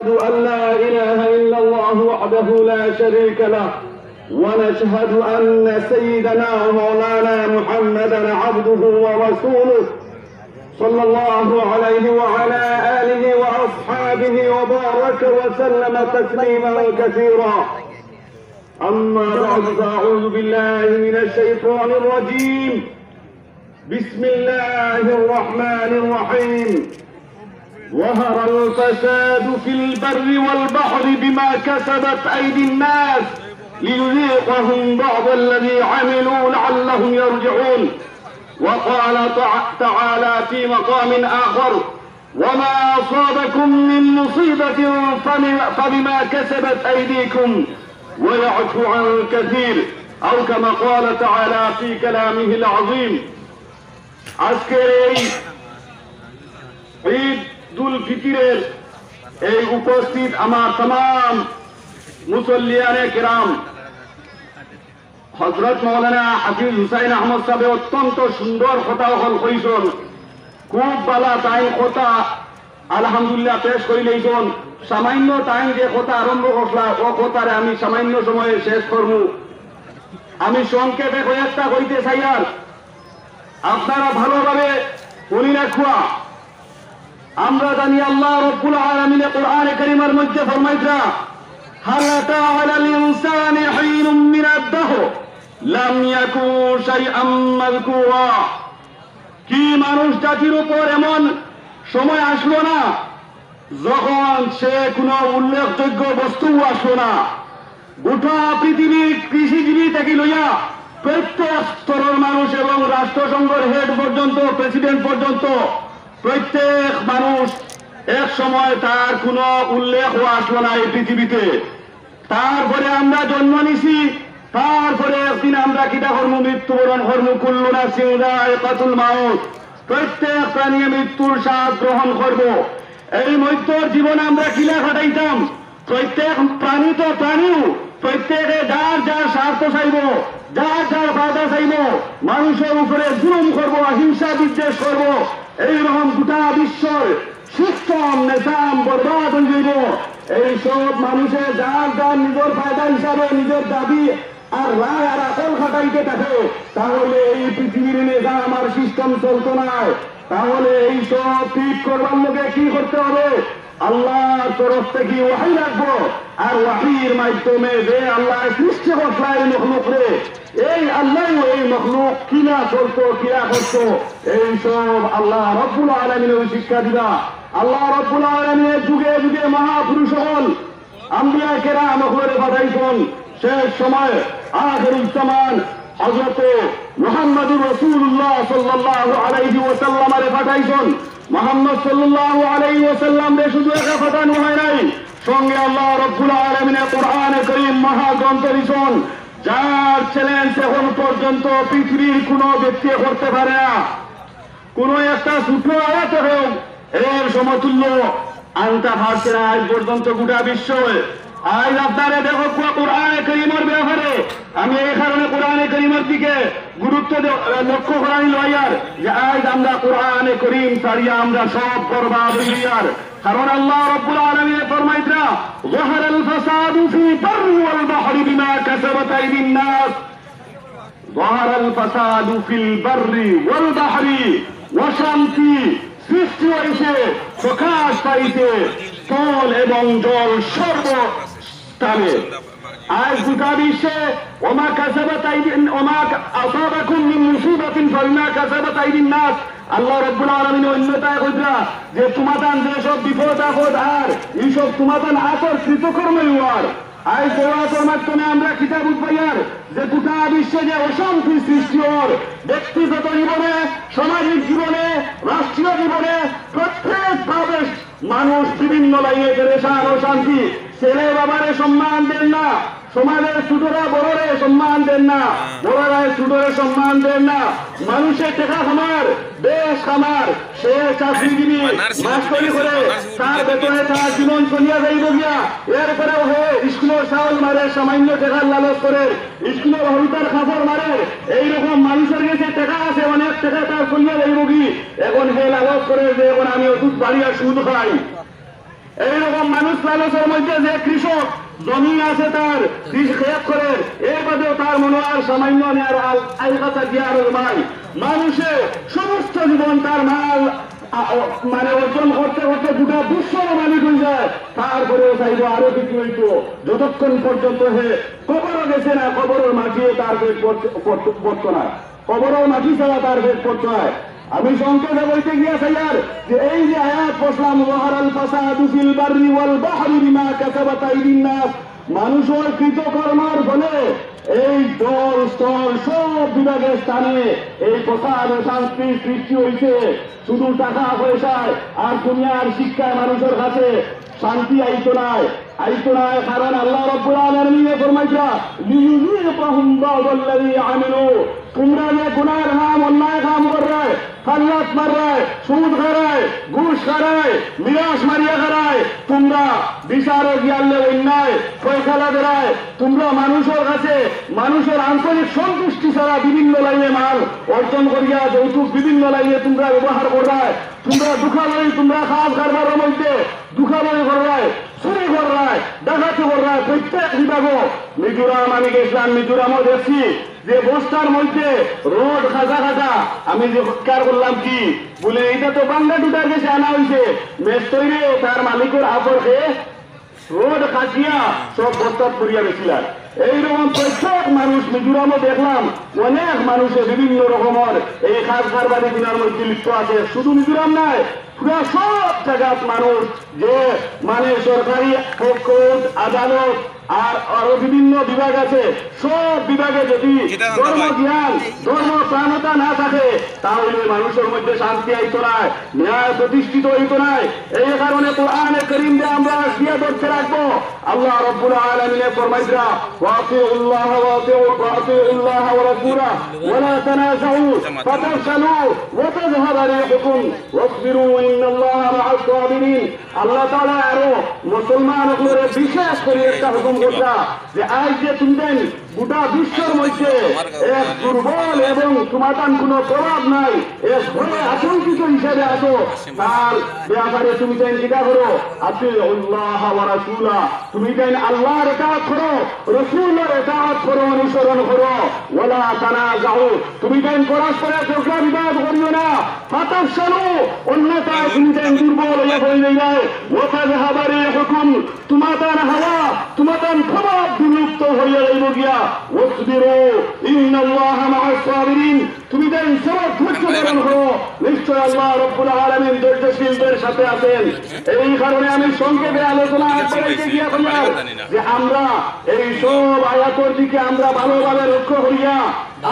نشهد أن لا إله إلا الله وحده لا شريك له ونشهد أن سيدنا ومولانا محمدا عبده ورسوله صلى الله عليه وعلى آله وأصحابه وبارك وسلم تسليما كثيرا. أما بعد فأعوذ بالله من الشيطان الرجيم. بسم الله الرحمن الرحيم. ظهر الفساد في البر والبحر بما كسبت أيدي الناس ليذيقهم بعض الذي عملوا لعلهم يرجعون. وقال تعالى في مقام آخر: وما أصابكم من مصيبة فبما كسبت أيديكم ويعفو عن كثير، أو كما قال تعالى في كلامه العظيم. আজকের ঈদুল ফিতরের এই উপস্থিত আমার तमाम মুসল্লিয়ানে কিরাম, হযরত মাওলানা হাফিজ হুসাইন আহমদ সাহেব অত্যন্ত সুন্দর কথা কইছেন, খুব ভালো টাইম কথা আলহামদুলিল্লাহ পেশ করিলেইছেন। সামান্য টাইম যে কথা আরম্ভ করলা ও কথারে আমি সামান্য সময়ে শেষ করব। আমি সংক্ষেপে কয়েকটা কইতে চাই, আর আপনারা ভালোভাবে শুনি রাখুয়া। আমরা জানি আল্লাহ রাব্বুল আলামিন কোরআনে কারীমের মধ্যে ফরমাইতা, হাল আতা আলাল ইনসানি হিনুম মিনাদ দাহর লাম ইয়াকুন শাইআম মাযকুরা। কি মানুষ জাতির উপর এমন সময় আসলো না যখন সে কোনো উল্লেখযোগ্য বস্তু আসলো না। গোটা পৃথিবীর কৃষিজীবী থেকে লইয়া প্রত্যেক স্তরের মানুষ এবং রাষ্ট্রসংঘের হেড পর্যন্ত, প্রেসিডেন্ট পর্যন্ত প্রত্যেক মানুষ এক সময় তার কোনো উল্লেখ আসলো না এই পৃথিবীতে। তারপরে আমরা জন্ম নিছি, তারপরে একদিন আমরা কিতা কর্ম মৃত্যুবরণ কর্ম কুল্লু নাফসিন যায়কাতুল মাউত, প্রত্যেক প্রাণী মৃত্যুর স্বাদ গ্রহণ করব। এই মৃত্যুর জীবন আমরা কিলা কাটাইতাম, প্রত্যেক প্রাণী তো প্রাণীও প্রত্যেকে যার যার স্বার্থ চাইব, যার যার বাধা চাইব, মানুষের উপরে জুলুম করব, হিংসা বিদ্বেষ করব। এইরকম গোটা বিশ্বর সিস্টেম নিজাম বরবাদ হয়ে যাইব। এইসব মানুষের যার যার নিজের ফায়দা হিসাবে নিজের দাবি আর রায় আর আকল খাটাইতে থাকে, তাহলে এই পৃথিবীর নিজাম আর সিস্টেম চলতো না। তাহলে এইসব ঠিক করবার লোকে কি করতে হবে? আল্লাহর তরফ থেকে ওয়াহী রাখবো, আর ওয়াহীর মাধ্যমে যে আল্লাহ সৃষ্টি করছে এই মখলুকরে, এই আল্লাহ এই মখলুক কিনা চলতো কিনা করতো, এইসব আল্লাহ রব্বুল আলামিনের শিক্ষা দিবা। আল্লাহ রব্বুল আলামিনের যুগে যুগে মহাপুরুষ হল আম্বিয়া কেরাম করে পাঠাইছেন। শেষ সময় আখিরুল জামান হযরত মুহাম্মদুর রাসূলুল্লাহ সাল্লাল্লাহু আলাইহি ওয়াসাল্লামরে পাঠাইছেন। মুহাম্মদ সাল্লাল্লাহু আলাইহি ওয়াসাল্লাম রে শুধু একা পাঠানো হয় নাই, সঙ্গে আল্লাহ রাব্বুল আলামিনের কোরআনে কারীম মহাগ্রন্থ দিছেন, যার চ্যালেঞ্জ এখন পর্যন্ত পৃথিবীর কোন ব্যক্তি করতে পারে না। কোন একটা ছোট আয়াত হোক এর সমতুল্য আনতে পারছে না আজ পর্যন্ত গোটা বিশ্ব। আজ আপনারা দেখো কোরআনে কারীমের ব্যাপারে আমি এই কারণে কোরআনে কারীমের দিকে গুরুত্ব লক্ষ্য করাই লয়ার যে আজ আমরা কোরআনে কারীম ছাড়িয়া আমরা সব বরবাদ হইয়ার। কারণ আল্লাহ রাব্বুল আলামিন ফরমাইতা, যাহারাল ফাসাদু ফি বাররি ওয়াল বাহরি বিমা কাসাবাত আইদিন নাস। যাহারাল ফাসাদু ফিল বাররি ওয়াল বাহরি, অশান্তি সৃষ্টি হয়েছে, প্রকাশ পাইছে স্থল এবং জল সর্বস্থানে। আজ গোটা বিশ্বে ওমা কাসাবাত আইদিন ওমা আসাবাকুম মিন মুসিবাতিন ফাবিমা কাসাবাত আইদিন নাস। আল্লাহ রাব্বুল আলামিন অন্যতায় কইরা যে তোমাদের যে সব বিপদ আপদ আর এইসব তোমাদের আসর কৃতকর্মই হওয়ার। আজ দোয়ার মাধ্যমে আমরা কিতাব উৎপাইয়ার যে গোটা বিশ্বে যে অশান্তি সৃষ্টি হওয়ার, ব্যক্তিগত জীবনে, সামাজিক জীবনে, রাষ্ট্রীয় জীবনে প্রত্যেকভাবে মানুষ বিভিন্ন লাইনে পেরেশান, অশান্তি। ছেলে বাবারে সম্মান দেন না, সমাজের ছোটরা বড়রে সম্মান দেন না, বড়রা ছোটরে সম্মান দেন না। মানুষের টেকা খামার, দেশ খামার, সে চাকরিজীবী মাস্টারি করে তার বেতনে তার জীবন চলিয়া যাইব গিয়া। এরপরেও হে স্কুলের চাউল মারে, সামান্য টেকার লালচ করে স্কুলের হরুতার খাবার মারে। এইরকম মানুষের কাছে টেকা আছে, অনেক টেকা তার চলিয়া যাইব কি। এখন হে লালচ করে যে এখন আমি ওষুধ বাড়িয়া সুদ খাই। এইরকম মানুষ লালসের মধ্যে যে কৃষক জমি আছে তার খেত করে এর বাদেও তার মনে আর সামান্য আইল কাছা দিয়ে আরো ভাই মানুষে সমস্ত জীবন তার মাল মানে অর্জন করতে করতে গোটা বিশ্বর মালিক হয়ে যায়, তারপরেও চাইব আরো কিছু হইতো যতক্ষণ পর্যন্ত হে কবরও গেছে না, কবরের মাটিও তার পেট পড়তো না, কবরের মাটি ছাড়া তার পেট পড়তো না। আমি সংক্ষেপে বলতে গিয়েছি আর যে এই যে আয়াত পড়লাম ওয়াহারাল ফাসাদু ফিল বাররি ওয়াল বাহরি বিমা কাসাবাত আইদিন নাস, মানুষের কৃতকর্মের ফলে এই জল স্থল সব বিভাগের স্থানে এই প্রসাদ শান্তি সৃষ্টি হয়েছে। শুধু টাকা পয়সায় আর দুনিয়ার শিক্ষায় মানুষের কাছে শান্তি আইতো নাই কারণ আল্লাহ রাব্বুল আলামিন ফরমাইছে লিইয়ুযীকাহুম বা'দাল্লাযী আমিলু, তোমরা যে গুনাহের কাম অন্যায় কাম করবে, খাল্লাত মারবে, সুদ খারায়, ঘুষ খারায়, মিরাস মারিয়া খারায়, তোমরা বিচারে গিয়ালে অন্যায় ফয়সালা দেয়, তোমরা মানুষের কাছে মানুষের আন্তরিক সন্তুষ্টি ছাড়া বিভিন্ন লাইনে মাল অর্জন করিয়া যৌতুক বিভিন্ন লাইনে তোমরা ব্যবহার করবে, তোমরা দুঃখালয় তোমরা খাস কারবারের মধ্যে দুঃখালয় করবে, চুরি করবে, ডাকাতি করবে, প্রত্যেক বিভাগও। মিজোরাম আমি গেছিলাম, মিজোরামও দেখছি যে বস্তার মধ্যে রোড খাজা খাজা, আমি যে কার করলাম কি বলে এটা তো বাংলা টুটার কাছে আনা হয়েছে, মেস্তরে তার মালিকের আপরকে রোড খাসিয়া সব বস্তাত করিয়া গেছিলাম। এইরকম প্রত্যেক মানুষ মিজোরামও দেখলাম, অনেক মানুষের বিভিন্ন রকমের এই খাস কারবারি দিনার মধ্যে লিপ্ত আছে। শুধু মিজোরাম নয়, পুরা সব জায়গার মানুষ যে মানে সরকারি কোর্ট আদালত আর আরো বিভিন্ন বিভাগ আছে, সব বিভাগে যদি ধর্ম জ্ঞান ধর্ম প্রাণতা না থাকে তাহলে মানুষের মধ্যে শান্তি আইতো নাই, ন্যায় প্রতিষ্ঠিত হইতো নাই। এই কারণে কোরআনে কারীম দিয়ে আমরা দিয়ে ধরতে রাখবো। আল্লাহ রাব্বুল আলামিন ফরমাইছে ওয়াতিউল্লাহ ওয়াতিউল্লাহ ওয়া রাসূলা ওয়া লা তানাযাউ ফাতাফশালু ওয়া তাযহাবা রিহুকুম ওয়াসবিরু ইন্নাল্লাহা মা'আস সাবিরিন। আল্লাহ তাআলা আরো মুসলমানদের বিশেষ করে একটা হুকুম করতা যে আজ যে তুমি গোটা বিশ্বের মধ্যে এক দুর্বল এবং সমাধান কোন প্রভাব নাই, এক ভয়ে আতঙ্কিত হিসাবে আসো, তার ব্যাপারে তুমি চাই চিন্তা করো আতিউল্লাহ ওয়া রাসূলা, তুমি চাই আল্লাহর ইতাআত করো, রাসূলের ইতাআত করো, অনুসরণ করো। ওয়ালা তানাযাউ, তুমি চাই পরস্পরের ঝগড়া বিবাদ করিও না। ফাতাফশালু, অন্যথায় তুমি চাই দুর্বল হয়ে যায়। ওয়া তাযহাবা রিহুকুম, তোমাদের হাওয়া তোমাদের প্রভাব বিলুপ্ত হয়ে যাইব গিয়া। ওয়াসবিরু ইন্নাল্লাহা মা'আস সাবিরিন, তুমি যেন সব ধৈর্য ধারণ করো, নিশ্চয় আল্লাহ রাব্বুল আলামিন ধৈর্যশীলদের সাথে আছেন। এই কারণে আমি সংক্ষেপে আলোচনা করতে গিয়া বললাম যে আমরা এই সব আয়াতের দিকে আমরা ভালোভাবে লক্ষ্য করিয়া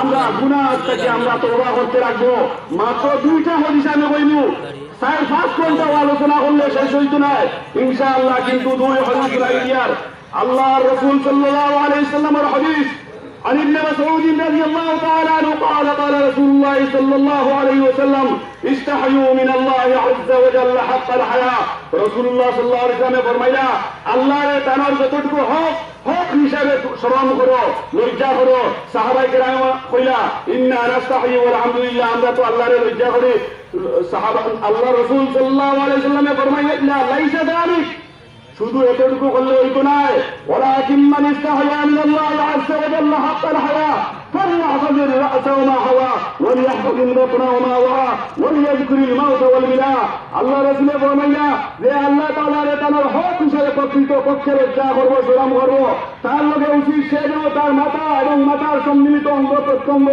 আমরা গুনাহ থেকে আমরা তওবা করতে রাখবো। মাত্র দুইটা হাদিস আমি কইবো, 4-5 ঘন্টা আলোচনা করলে শেষ হইতো না ইনশাআল্লাহ, কিন্তু দুই হাদিস লাগিয়ার আল্লাহর রাসূল সাল্লাল্লাহু আলাইহি ওয়াসাল্লামের হাদিস عن ابن مسعود رضي الله تعالى عنه قال قال رسول الله صلى الله عليه وسلم استحيوا من الله عز وجل حق الحياء। رسول الله صلى الله عليه وسلم ফরমাইলা আল্লাহর তাআলার যতটুকু হক হিসাবে শরম করো, লজ্জা করো। সাহাবায়ে কেরাম কইলা ইন্না নাস্তাহি ওয়া আলহামদুলিল্লাহ, আমরা তো আল্লাহর লজ্জা করি। সাহাবা আল্লাহ রাসূল সাল্লাল্লাহু আলাইহি ওয়াসাল্লাম ফরমাইলা লাইসা যালিক, শুধু এতটুকু করলে হইতো নাই। ওয়ালাকিন মান ইস্তাহয়া মিনাল্লাহি আযজা ওয়া জাল্লা হাক্কাল হায়া ফালইহফাযির রা'সাহু মা হাওয়া ওয়ালিয়াহফাযিল বাতনাহু মা ওয়া ওয়ালিয়াযকুরিল মাউতা ওয়াল বিলা। আল্লাহ রাসূল ফরমাইলা যে আল্লাহ তাআলার তাআলার হক হিসেবে প্রকৃত পক্ষের যা করব শরম করব, তার লগে উচিত সে যেন তার মাথা এবং মাথার সম্মিলিত অঙ্গ প্রত্যঙ্গ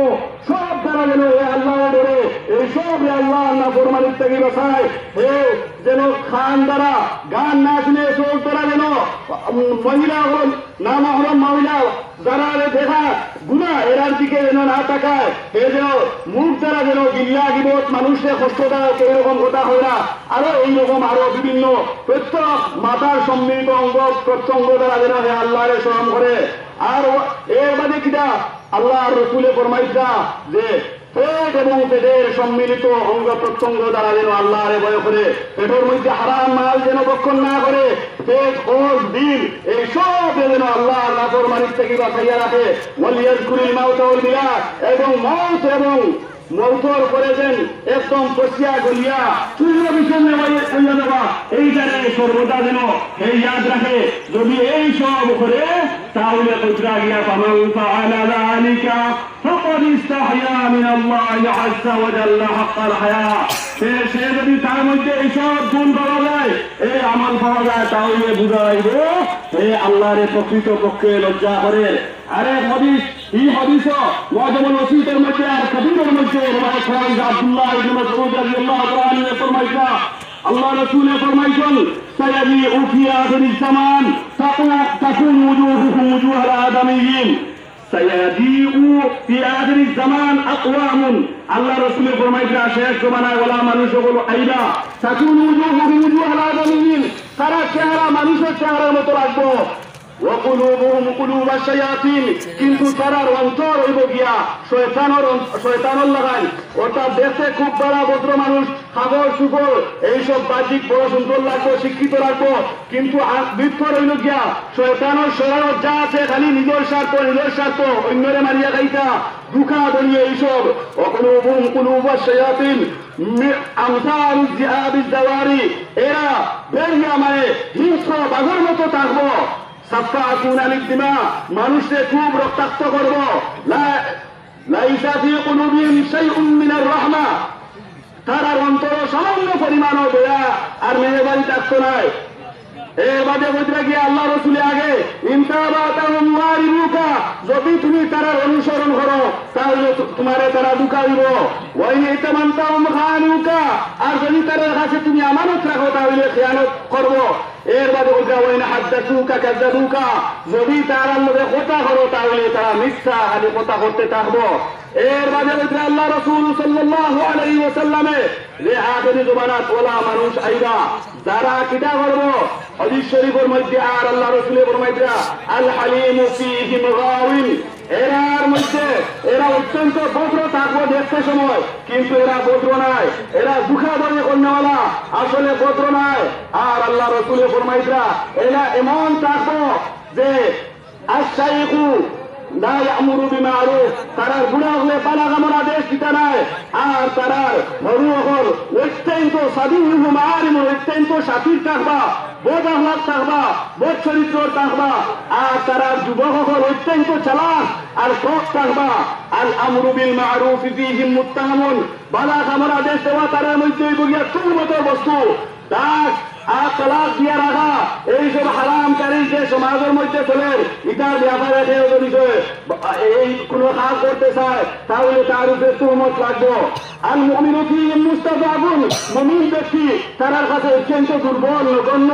সব দ্বারা যেন আল্লাহর ডরে এই সব আল্লাহ নাফরমানির থেকে বাঁচায়। যেন খান দ্বারা গান না শুনে চোখ দ্বারা যেন মহিলা হল না মহরম মহিলা যারা দেখা গুনাহ এরার দিকে যেন না তাকায়, এ যেন মুখ দ্বারা যেন গিল্লা গিবত মানুষকে কষ্ট দেয়, এরকম কথা হয় না। আরো এইরকম আরো বিভিন্ন প্রত্যেক মাথার সম্মিলিত অঙ্গ প্রত্যঙ্গ দ্বারা যেন আল্লাহরে শরম করে। আর এর বাদে কিটা আল্লাহ রসুলে ফরমাইছা যে পেট এবং পেটের সম্মিলিত অঙ্গ প্রত্যঙ্গ দ্বারা যেন আল্লাহরে ভয় করে, পেটের মধ্যে হারাম মাল যেন ভক্ষণ না করে, পেট কোষ দিল এইসব যেন আল্লাহ নাফরমানির থেকে বাঁচাইয়া রাখে। ওয়ালিয়াযকুরিল মাউতা ওয়াল বিলা, এবং মওত এবং মৌতর করেছেন একদম পচিয়া গলিয়া চূর্ণ বিষণ্ণ হইয়া দেওয়া এইখানে সর্বদা যেন এই ইয়াদ রাখে। যদি এই সব করে তাহলে কইরা গিয়া পামান ফাআলা যালিকা ফাকাদ ইস্তাহয়া মিন আল্লাহি আযজা ওয়া জাল্লা হাক্কাল হায়া। সে যদি তার মধ্যে এইসব গুণ পাওয়া যায়, এই আমল পাওয়া যায়, তাহলে বুঝা যাইব এই আল্লাহর প্রকৃত পক্ষে লজ্জা করে। আরে হাদিস এই হাদিস ওয়াজবুল ওয়াসিতের মধ্যে আর কবিরের মধ্যে রওয়ায়াত হয় আব্দুল্লাহ ইবনে মাসউদ রাদিয়াল্লাহু তাআলা আনহু ফরমাইছা আল্লাহ রাসূল ফরমাইছেন সায়াবিউ ফি আখিরিজ জামান তাকুন ওজুহুহুম ওজুহাল আদামিয়িন সায়াবিউ ফি আখিরিজ জামান আকওয়ামুন। আল্লাহ রাসূল ফরমাইছেন শেষ জমানায় ওলা মানুষ হলো আইলা তাকুন ওজুহুহুম ওজুহাল আদামিয়িন, তারা চেহারা মানুষের চেহারার মতো রাখবো। وقلوبهم قلوب الشياطين, কিন্তু তারার অন্তর হইব গিয়া শয়তানের লাগাই। অর্থাৎ দেশে খুব বড় ভদ্র মানুষ, খাগর সুগর এইসব বাহ্যিক বড় সুন্দর লাগবো, শিক্ষিত লাগবো, কিন্তু ভিতর হইল গিয়া শয়তানের শরীর যা আছে খালি নিজের স্বার্থ অন্যরে মারিয়া খাইতা দুঃখা দলিয়ে এইসব। وقلوبهم قلوب الشياطين আমসাল জিহাবিজ দাওয়ারি, এরা বেরিয়া মানে হিংস্র বাঘের মতো থাকবো। সাফাকুন আলিদ দিমা, মানুষকে খুব রক্তাক্ত করব। লাইসা ফি কুলুবিহিম শাইউন মিনার রাহমা, তার অন্তর সামান্য পরিমাণও দয়া আর মেহেরবানি থাকতো নাই। এর বাদে বলতে গিয়ে আল্লাহ রসুল আগে ইনতাবাতাহুম ওয়ারিবুকা, যদি তুমি তার অনুসরণ করো তাহলে তোমারে তারা দুকাইব। ওয়াইন ইতামানতাহুম খানুকা, আর যদি তার কাছে তুমি আমানত রাখো তাহলে খেয়ানত করব। এর বাদে বলতে ওয়াইন হাদাসুকা কাযাবুকা, যদি তার লগে কথা করো তাহলে তারা মিথ্যা খালি কথা করতে থাকবো। এর বাদে বলতে আল্লাহ রাসূল সাল্লাল্লাহু আলাইহি ওয়াসাল্লামে যে আখিরি জমানাত ওলা মানুষ আইবা যারা কিটা করবো হাদিস শরীফের মধ্যে আর আল্লাহ রাসূলের ফরমাইছে আল হালিমু ফীহিম গাওয়িন, এরার মধ্যে এরা অত্যন্ত ভদ্র থাকবো দেখতে সময়, কিন্তু এরা ভদ্র নাই, এরা দুঃখা ধরে কন্যাওয়ালা, আসলে ভদ্র নাই। আর আল্লাহ রাসূলের ফরমাইছে এরা এমন থাকবো যে আশ-শাইখু লা ইয়ামুরু বিমারুফ, তারার গুনাহ হলে পালা কামড় আদেশ দিতে নাই। আর তারার হরু হল অত্যন্ত সাদিহু মাআরিম, অত্যন্ত সাথীর থাকবা, বোধ আহ্লাদ থাকবা, বোধ চরিত্র থাকবা। আর তারার যুবক হল অত্যন্ত চালাক আর সৎ থাকবা। আল আমরু বিল মারুফ ফীহিম মুত্তাহামুন, পালা কামড় আদেশ দেওয়া তারার মধ্যে বগিয়া চুল মতো বস্তু দাস আর তালাক দিয়া রাখা, এইসব হারামকারী যে সমাজের মধ্যে চলে, ইটার ব্যাপারে যদি এই কোনো কাজ করতে চায় তাহলে তার উপরে তুহমত লাগবো। আর মুমিনু ফীহিম মুস্তাযাবুন, মুমিন ব্যক্তি তার কাছে অত্যন্ত দুর্বল নগণ্য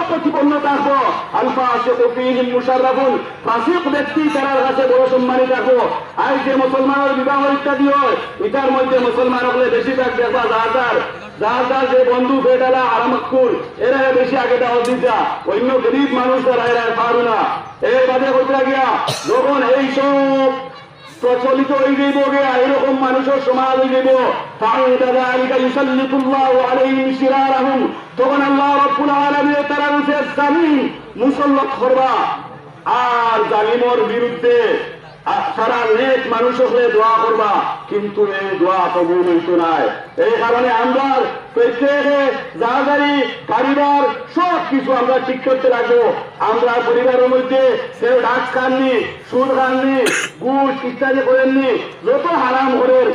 প্রতিপন্ন থাকবো। আল ফাসিকু ফীহিম মুশাররাফুন, ফাসিক ব্যক্তি তার কাছে বড় সম্মানী থাকবো। আর যে মুসলমানের বিবাহ ইত্যাদি হয়, ইটার মধ্যে মুসলমান হলে বেশিরভাগ দেখবা যার যে বন্ধু বেটালা আরামকুর এরা বেশি আগে দেওয়া দিতা, অন্য গরিব মানুষ তারা এরা পারু না। এর বাদে করতে গিয়া যখন এইসব প্রচলিত হয়ে যাইব গিয়া এরকম মানুষের সমাজ হয়ে যাইব, তখন আল্লাহ রাব্বুল আলামিন তারা জালিম মুসল্লত করবা। আর জালিমর বিরুদ্ধে সারা নেক মানুষ হলে দোয়া করবা, কিন্তু এই দোয়া কবুল হইতো নাই। এই কারণে আমরা প্রত্যেকে জাহাজারি পরিবার সব কিছু আমরা ঠিক করতে লাগবো। আমরা পরিবারের মধ্যে কেউ ডাক খাননি, সুদ খাননি, গুড় ইত্যাদি করেননি, যত হারাম করেন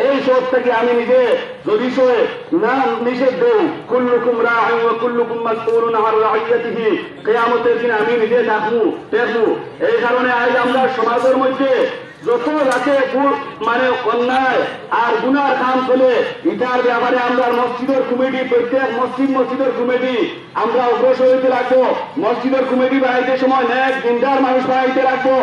এই সব থেকে আমি নিজে যদি না নিষেধ দেই, কুল্লুকুম রাঈন ওয়া কুল্লুকুম মাসউলুন আন রাইয়াতিহি, কিয়ামতের দিন আমি নিজে দেখবো। এই কারণে আজ আমরা সমাজের মধ্যে যত রাতে মানে অন্যায় আর গুনার কাম চলে, এটার ব্যাপারে আমরা মসজিদের কমিটি, প্রত্যেক মসজিদের কমিটি আমরা অগ্রসর হইতে রাখবো। মসজিদের কমিটি বাড়াইতে সময় নেক দিনদার মানুষ বাড়াইতে রাখবো।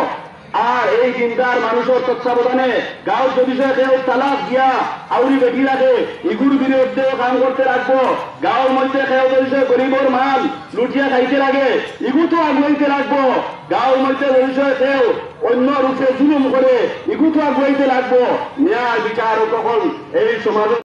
আর এই দিনদার মানুষের তত্ত্বাবধানে গাঁও যদি কেউ তালাক দিয়া আউরি বেটি রাখে, ইগুর বিরুদ্ধে কাম করতে রাখবো। গাঁওর মধ্যে কেউ যদি গরিবর মাল লুটিয়া খাইতে লাগে, ইগু তো আগুয়াইতে রাখবো। গাঁওর মধ্যে যদি কেউ অন্য রূপে জুলুম করে, ইগু তো আগুয়াইতে রাখবো। ন্যায় বিচার তখন এই সমাজ